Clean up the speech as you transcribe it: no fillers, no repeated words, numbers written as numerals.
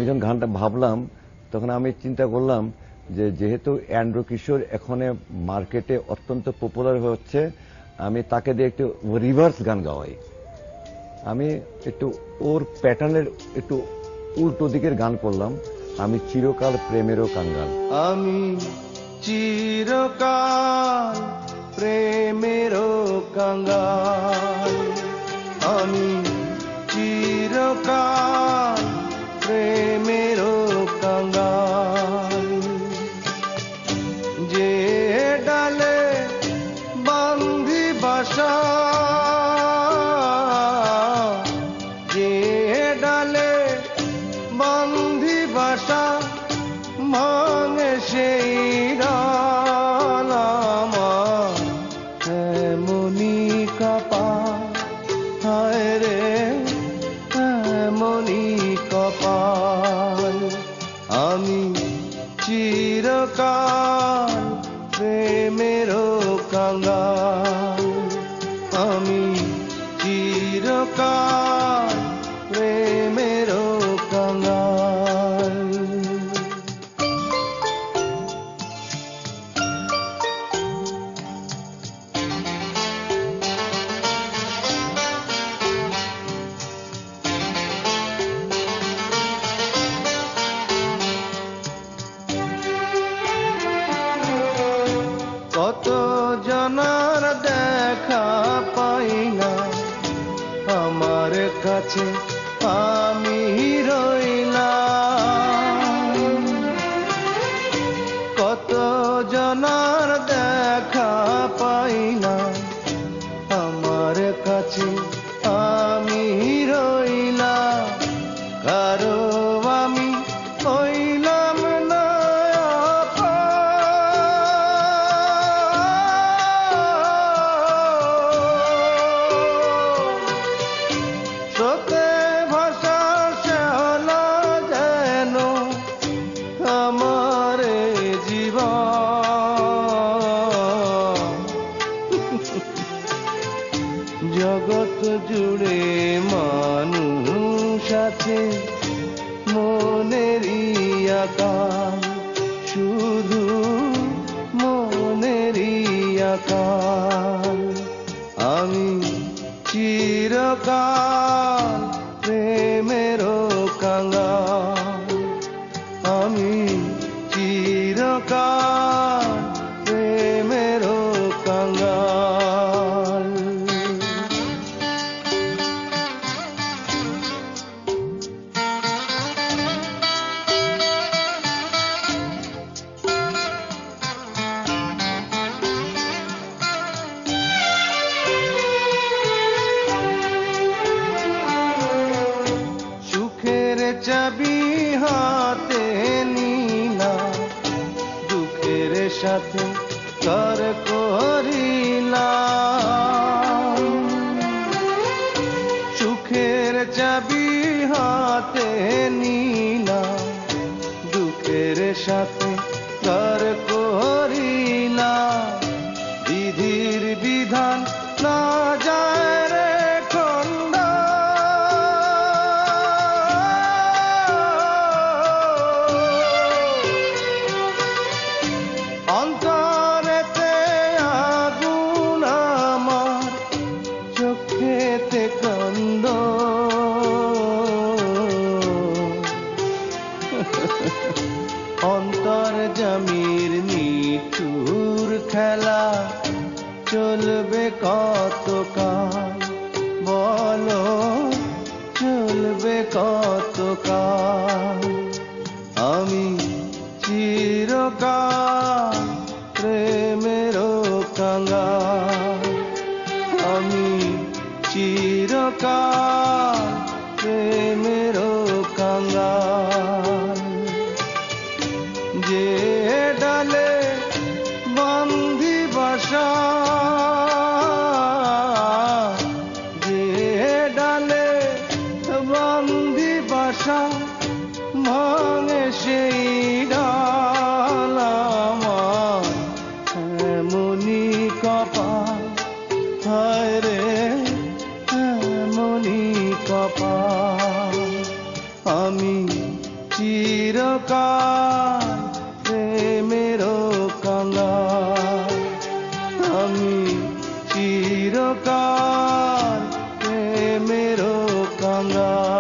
আমি যখন গানটা ভাবলাম তখন আমি চিন্তা করলাম যে যেহেতু অ্যান্ড্রু কিশোর এখন মার্কেটে অত্যন্ত পপুলার হচ্ছে, আমি তাকে দিয়ে একটু রিভার্স গান গাওয়াই। আমি একটু ওর প্যাটার্নের একটু উল্টো দিকের গান করলাম, আমি চিরকাল প্রেমেরও কাঙ্গাল। আমি চিরকাল প্রেমেরও কাঙ্গাল, আমি চিরকাল প্রেমেরও কাঙ্গাল। যে ডালে বান্ধি বাসা, যে ডালে বান্ধি বাসা, ভাঙে সেই ডাল আমার এমনি কপাল, হায় রে এমনি কপাল। আমি চিরকাল প্রেমেরও কাঙ্গাল, আমি চিরকাল প্রেমেরও কাঙ্গাল। কত জনার দেখা পাই না, আমার কাছে আমি রইলাম। কত জনার দেখা পাই না, আমার কাছে আমি রইলাম। কারো আমি হইলাম না স্রোতে ভাষা শ্যাওলা যেন আমার জীবন। জগৎ জুড়ে মানুষ আছে মনেরই আকাল, শুধু মনেরই আকাল। আমি চিরকাল প্রেমেরও কাঙ্গাল, আমি চিরকাল প্রেমেরও কাঙ্গাল। সুখের চাবি হাতে নিলাম, দুঃখের সাথে কর করিলাম। সুখের চাবি হাতে নিলাম, দুঃখের সাথে কর করিলাম। বিধির বিধান না যায় রে খন্ডা, অন্তরেতে আগুন আমার, চোখেতে কান্দ। অন্তর্যামীর নিঠুর খেলা চলবে কতকাল, বলো চলবে কতকাল। আমি চিরকাল প্রেমেরও কাঙ্গাল, আমি চিরকাল প্রেমেরও কাঙ্গাল। যে ডালে বান্ধি বাসা, যে ডালে বান্ধি বাসা, ভাঙে সেই ডাল আমার এমনি কপাল, হায় রে এমনি কপাল। আমি চিরকাল প্রেমেরও কাঙ্গাল, আমি চিরকাল প্রেমেরও কাঙ্গাল।